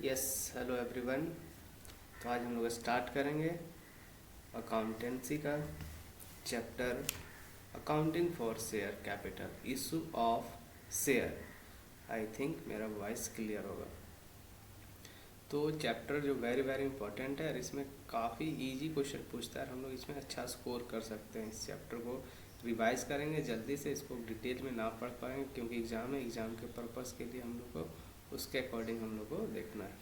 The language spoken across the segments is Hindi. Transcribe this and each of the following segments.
Yes, hello everyone. तो आज हम लोग स्टार्ट करेंगे अकाउंटेंसी का chapter accounting for share capital issue of share. I think मेरा वॉइस क्लियर होगा। तो चैप्टर जो वेरी वेरी इंपॉर्टेंट है और इसमें काफ़ी इजी क्वेश्चन पूछता है। हम लोग इसमें अच्छा स्कोर कर सकते हैं। इस चैप्टर को रिवाइज करेंगे जल्दी से, इसको डिटेल में ना पढ़ पाएंगे क्योंकि एग्ज़ाम है। एग्ज़ाम के पर्पज़ के लिए हम लोग को उसके अकॉर्डिंग हम लोग को देखना है।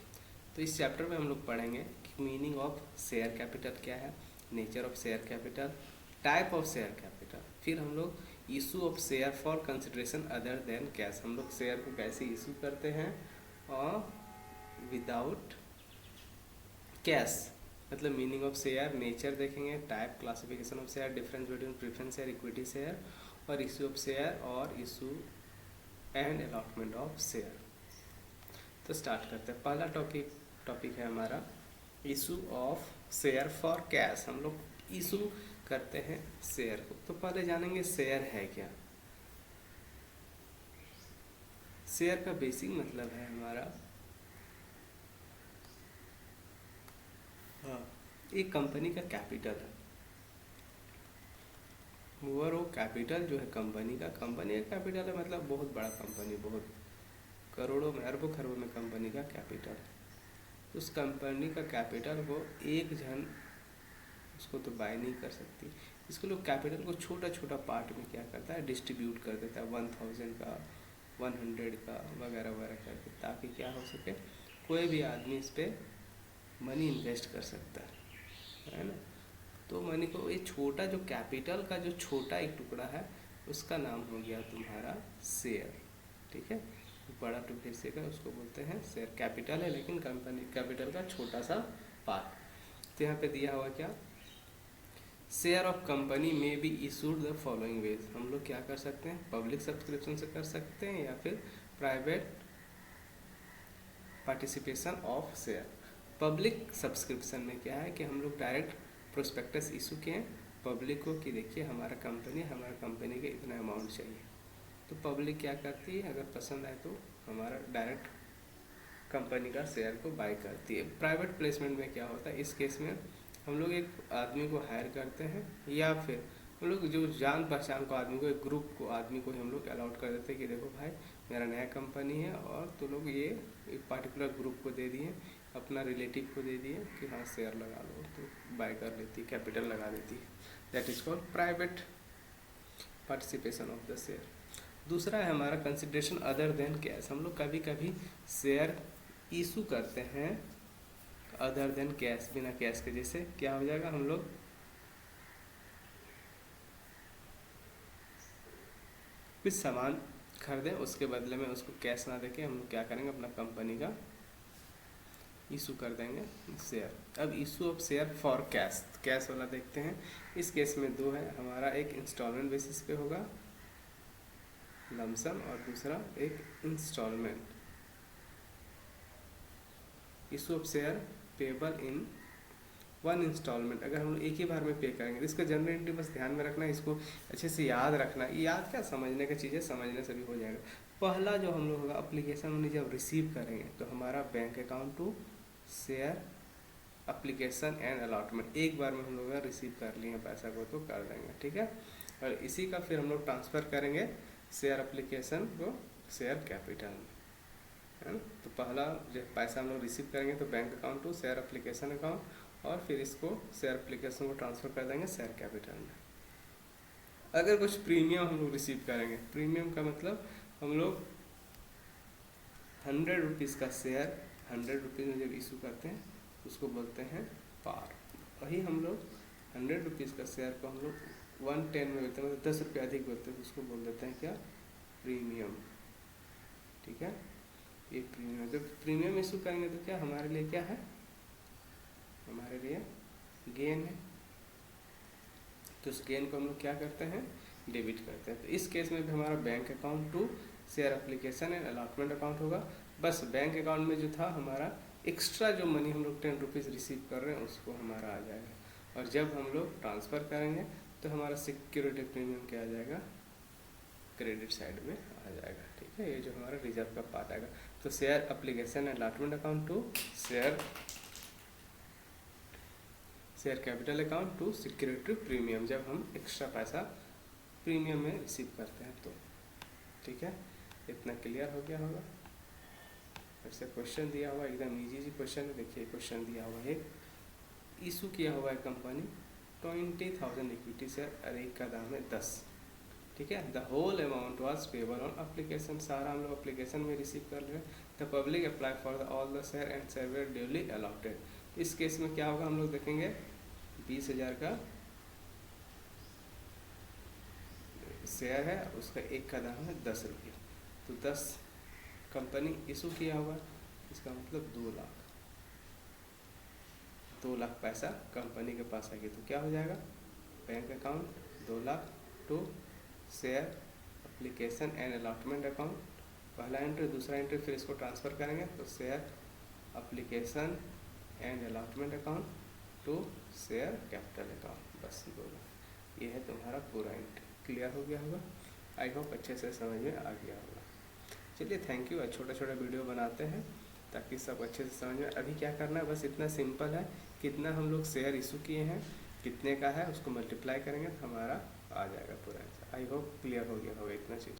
तो इस चैप्टर में हम लोग पढ़ेंगे कि मीनिंग ऑफ शेयर कैपिटल क्या है, nature of share capital, type of share capital, फिर हम लोग issue of share for consideration other than cash. हम लोग शेयर को कैसे इशू करते हैं और विदाउट कैश, मतलब मीनिंग ऑफ शेयर, नेचर देखेंगे, type, classification of share, difference between preference share, equity share और इशू ऑफ शेयर और issue and allotment of share. तो स्टार्ट करते हैं। पहला टॉपिक है हमारा issue of share for cash. हम लोग इशू करते हैं शेयर को। तो पहले जानेंगे शेयर है क्या। शेयर का बेसिक मतलब है हमारा एक कंपनी का कैपिटल है। वो कैपिटल जो है कंपनी का कैपिटल है, मतलब बहुत बड़ा कंपनी, बहुत करोड़ों में, अरबों खरबों में कंपनी का कैपिटल है। तो उस कंपनी का कैपिटल को एक जन उसको तो बाय नहीं कर सकती। इसको लोग कैपिटल को छोटा छोटा पार्ट में क्या करता है, डिस्ट्रीब्यूट कर देता है, 1000 का, 100 का वगैरह वगैरह करके, ताकि क्या हो सके, कोई भी आदमी इस पर मनी इन्वेस्ट कर सकता है ना। तो मनी को ये छोटा जो कैपिटल का जो छोटा एक टुकड़ा है उसका नाम हो गया तुम्हारा शेयर। ठीक है, बड़ा टुकड़े से का उसको बोलते हैं शेयर। कैपिटल है लेकिन कंपनी कैपिटल का छोटा सा पार्ट। तो यहाँ पे दिया हुआ क्या, शेयर ऑफ कंपनी में be issued the following veg. हम लोग क्या कर सकते हैं, पब्लिक सब्सक्रिप्शन से कर सकते हैं या फिर private participation of share. Public subscription में क्या है कि हम लोग डायरेक्ट प्रोस्पेक्टस इशू किए पब्लिक को कि देखिए हमारा कंपनी के इतना अमाउंट चाहिए। तो पब्लिक क्या करती है, अगर पसंद आए तो हमारा डायरेक्ट कंपनी का शेयर को बाय करती है। प्राइवेट प्लेसमेंट में क्या होता है, इस केस में हम लोग एक आदमी को हायर करते हैं या फिर हम लोग जो जान पहचान को आदमी को, एक ग्रुप को आदमी को हम लोग अलाउट कर देते हैं कि देखो भाई मेरा नया कंपनी है और तो लोग ये एक पार्टिकुलर ग्रुप को दे दिए, अपना रिलेटिव को दे दिए कि हाँ शेयर लगा लो, तो बाय कर लेती, कैपिटल लगा देती है। That is called private participation of the share. दूसरा है हमारा कंसिडरेशन अदर देन कैश। हम लोग कभी कभी शेयर इशू करते हैं अदर देन कैश, बिना कैश के। जैसे क्या हो जाएगा, हम लोग कुछ सामान खरीदें, उसके बदले में उसको कैश ना देके हम लोग क्या करेंगे, अपना कंपनी का इशू कर देंगे शेयर। अब issue of share for cash, cash वाला देखते हैं। इस केस में दो है हमारा, एक इंस्टॉलमेंट बेसिस पे होगा लमसम और दूसरा एक instalment. Issue of share payable in one instalment. अगर हम लोग एक ही बार में पे करेंगे, इसका जनरली बस ध्यान में रखना है, इसको अच्छे से याद रखना। याद क्या, समझने का चीज़ है, समझने से भी हो जाएगा। पहला जो हम लोग होगा अप्लीकेशन हमने जब रिसीव करेंगे तो हमारा bank account to share application and allotment, एक बार में हम लोग रिसीव कर लिए पैसा को तो कर देंगे। ठीक है, और इसी का फिर हम लोग ट्रांसफ़र करेंगे शेयर अप्लीकेशन को शेयर कैपिटल में, है ना। तो पहला जब पैसा हम लोग रिसीव करेंगे तो bank account to share application account, और फिर इसको शेयर एप्लीकेशन को ट्रांसफ़र कर देंगे शेयर कैपिटल में। अगर कुछ प्रीमियम हम लोग रिसीव करेंगे, प्रीमियम का मतलब हम लोग 100 रुपीज़ का शेयर 100 रुपीज़ में जब इशू करते हैं उसको बोलते हैं पार। वही हम लोग 100 रुपीज़ का शेयर को हम लोग 110 में बेचते हैं, मतलब 10 रुपये अधिक बेचते हैं, तो उसको बोल देते हैं क्या, प्रीमियम। ठीक है, ये प्रीमियम। जब प्रीमियम इशू करेंगे तो क्या हमारे लिए क्या है, हमारे लिए गेन है। तो उस गेन को हम लोग क्या करते हैं, डेबिट करते हैं। तो इस केस में भी हमारा bank account to share application and allotment account होगा। बस बैंक अकाउंट में जो था हमारा एक्स्ट्रा जो मनी हम लोग 10 रुपीज़ रिसीव कर रहे हैं उसको हमारा आ जाएगा, और जब हम लोग ट्रांसफ़र करेंगे तो हमारा सिक्योरिटी प्रीमियम क्या आ जाएगा, क्रेडिट साइड में आ जाएगा। ठीक है, ये जो हमारा रिजर्व का पार्ट आएगा। तो share application allotment account to share capital account to security premium, जब हम एक्स्ट्रा पैसा प्रीमियम में रिसीव करते हैं तो। ठीक है, इतना क्लियर हो गया होगा। ऐसे क्वेश्चन दिया हुआ एकदम इजी क्वेश्चन है। देखिए क्वेश्चन दिया हुआ है, इशू किया हुआ है कंपनी 20,000 इक्विटी शेयर, और एक का दाम है 10। ठीक है, the whole amount was payable on application, सारा हम लोग एप्लीकेशन में रिसीव कर रहे हैं। The public apply for all the share and share were duly allotted. इस केस में क्या होगा, हम लोग देखेंगे 20,000 का शेयर है, उसका एक का दाम है 10 रुपये, तो 10 कंपनी इशू किया हुआ, इसका मतलब 2 लाख, 2 लाख पैसा कंपनी के पास आएगी। तो क्या हो जाएगा, bank account 2 lakh to share application and allotment account, पहला एंट्री, दूसरा एंट्री फिर इसको ट्रांसफ़र करेंगे तो share application and allotment account to share capital account, बस 2 लाख। ये है तुम्हारा पूरा एंट्री। क्लियर हो गया होगा, आई होप अच्छे से समझ में आ गया होगा। चलिए थैंक यू। छोटा छोटा वीडियो बनाते हैं ताकि सब अच्छे से समझ में। अभी क्या करना है, बस इतना सिंपल है, कितना हम लोग शेयर इशू किए हैं, कितने का है, उसको मल्टीप्लाई करेंगे तो हमारा आ जाएगा पूरा आंसर। आई होप क्लियर हो गया होगा इतना चीज़।